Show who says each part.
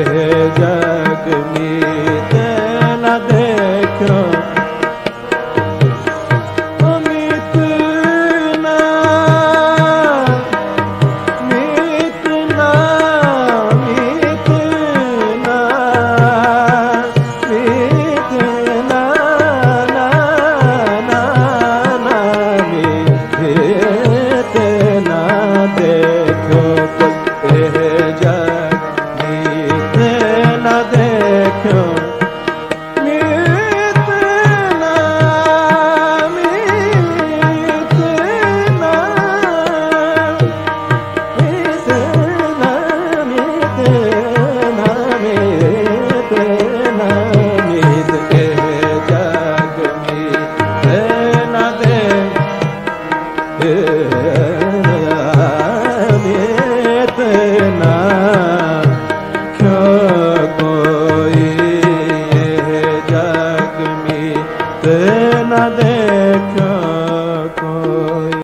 Speaker 1: जग मीत न देखो मीत न मीत न मीत न मीत न ना ना ना मीत न देखो जग मीत न देखो मीत न मीत न मीत न मीत न मीत न मीत जग मीत न देखो मीत न कोई जग मीत न दे